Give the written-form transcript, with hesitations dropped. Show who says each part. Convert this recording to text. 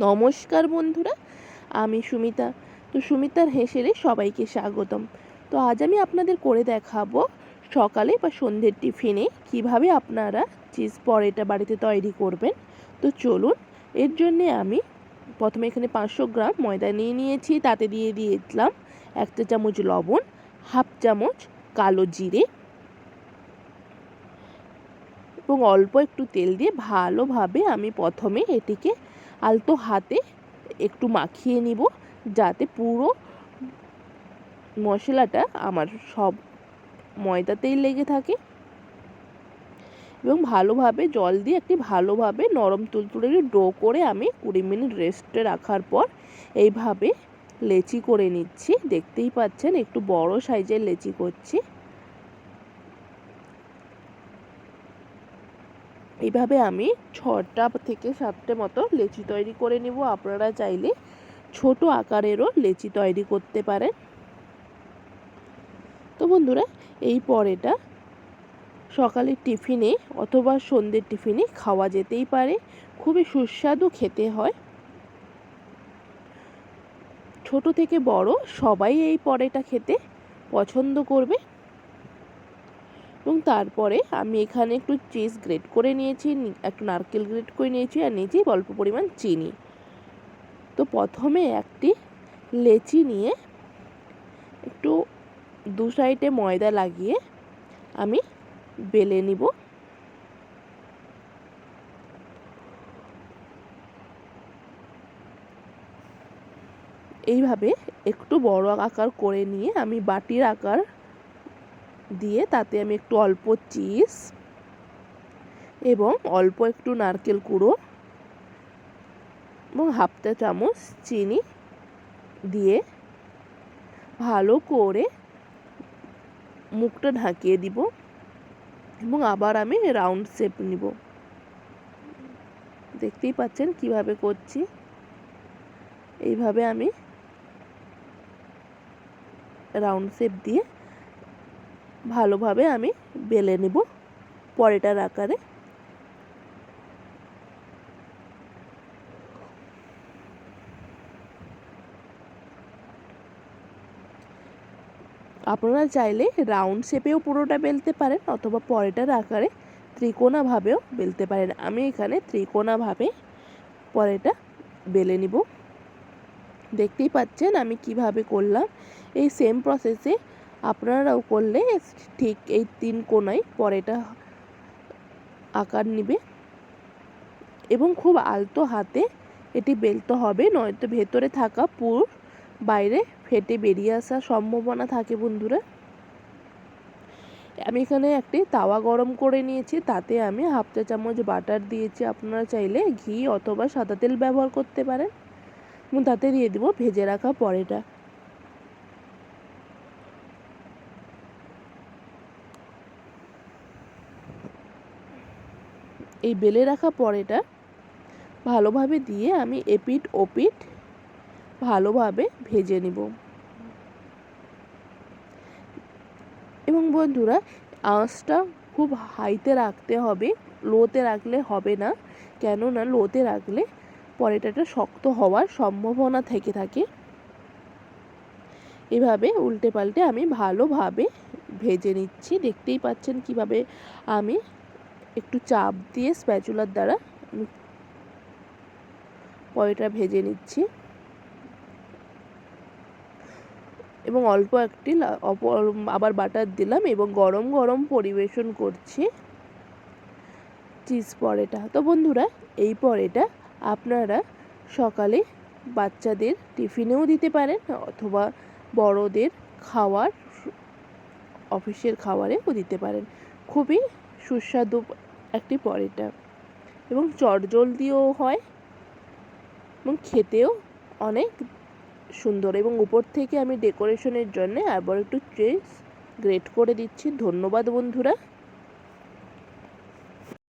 Speaker 1: নমস্কার বন্ধুরা, আমি সুমিতা। তো সুমিতার হেসেলে সবাইকে স্বাগতম। তো আজ আমি আপনাদের করে দেখাবো সকালে বা সন্ধ্যের টিফিনে কিভাবে আপনারা চিজ পরোটা বাড়িতে তৈরি করবেন। তো চলুন, এর জন্যে আমি প্রথমে এখানে 500 গ্রাম ময়দা নিয়ে নিয়েছি। তাতে দিয়ে দিলাম 1 চা চামচ লবণ, হাফ চামচ কালো জিরে এবং অল্প একটু তেল দিয়ে ভালোভাবে আমি প্রথমে এটিকে আলতো হাতে একটু মাখিয়ে নিব, যাতে পুরো মশলাটা আমার সব ময়দাতেই লেগে থাকে। এবং ভালোভাবে জল দিয়ে একটি ভালোভাবে নরম তুলতুলে ডো করে আমি 20 মিনিট রেস্টে রাখার পর এইভাবে লেচি করে নিচ্ছি। দেখতেই পাচ্ছেন একটু বড় সাইজের লেচি করছি। এইভাবে আমি 6টা থেকে 7টে মতো লেচি তৈরি করে নিব। আপনারা চাইলে ছোট আকারেরও লেচি তৈরি করতে পারেন। তো বন্ধুরা, এই পরোটা সকালের টিফিনে অথবা সন্ধ্যের টিফিনে খাওয়া যেতেই পারে। খুবই সুস্বাদু খেতে হয়। ছোট থেকে বড় সবাই এই পরোটা খেতে পছন্দ করবে। এবং তারপরে আমি এখানে একটু চিজ গ্রেট করে নিয়েছি, একটু নারকেল গ্রেট করে নিয়েছি, আর নিয়েছি অল্প পরিমাণ চিনি। তো প্রথমে একটি লেচি নিয়ে একটু দু সাইডে ময়দা লাগিয়ে আমি বেলে নিব। এইভাবে একটু বড় আকার করে নিয়ে আমি বাটির আকার দিয়ে তাতে আমি একটু অল্প চিজ এবং অল্প একটু নারকেল কুড়ো এবং হাফ চা চামচ চিনি দিয়ে ভালো করে মুখটা ঢাকিয়ে দিব এবং আবার আমি রাউন্ড শেপ নিব। দেখতেই পাচ্ছেন কিভাবে করছি। এইভাবে আমি রাউন্ড শেপ দিয়ে ভালোভাবে আমি বেলে নেব পরোটার আকারে। আপনারা চাইলে রাউন্ড শেপেও পুরোটা বেলতে পারেন অথবা পরোটার আকারে ত্রিকোণাভাবেও বেলতে পারেন। আমি এখানে ত্রিকোণাভাবে পরোটা বেলে নিব। দেখতেই পাচ্ছেন আমি কিভাবে করলাম। এই সেম প্রসেসে আপনারাও করলে ঠিক এই 3 কোণায় পরোটা আকার নেবে এবং খুব আলতো হাতে এটি বেলতে হবে, নয়তো ভেতরে থাকা পুর বাইরে ফেটে বেরিয়ে আসার সম্ভাবনা থাকে বন্ধুরা। আমি এখানে একটি তাওয়া গরম করে নিয়েছি, তাতে আমি হাফ চা চামচ বাটার দিয়েছি। আপনারা চাইলে ঘি অথবা সাদা তেল ব্যবহার করতে পারেন এবং তাতে দিয়ে দিব ভেজে রাখা পরোটা। এই বেলে রাখা পরোটা ভালোভাবে দিয়ে আমি এপিঠ ওপিঠ ভালোভাবে ভেজে নিব। এবং বন্ধুরা, আঁচটা খুব হাইতে রাখতে হবে, লোতে রাখলে হবে না। কেননা লোতে রাখলে পরোটাটা শক্ত হওয়ার সম্ভাবনা থেকে থাকে। এভাবে উল্টে পাল্টে আমি ভালোভাবে ভেজে নিচ্ছি। দেখতেই পাচ্ছেন কিভাবে আমি একটু চাপ দিয়ে স্প্যাচুলার দ্বারা পরোটা ভেজে নিচ্ছি এবং অল্প একটি আবার বাটার দিলাম এবং গরম গরম পরিবেশন করছি চিজ পরোটা। তো বন্ধুরা, এই পরোটা আপনারা সকালে বাচ্চাদের টিফিনেও দিতে পারেন অথবা বড়দের খাওয়ার অফিসের খাবারেও দিতে পারেন। খুবই সুস্বাদু একটি পরোটা এবং চটজলদিও হয় এবং খেতেও অনেক সুন্দর। এবং উপর থেকে আমি ডেকোরেশনের জন্য আবার একটু চিজ গ্রেট করে দিচ্ছি। ধন্যবাদ বন্ধুরা।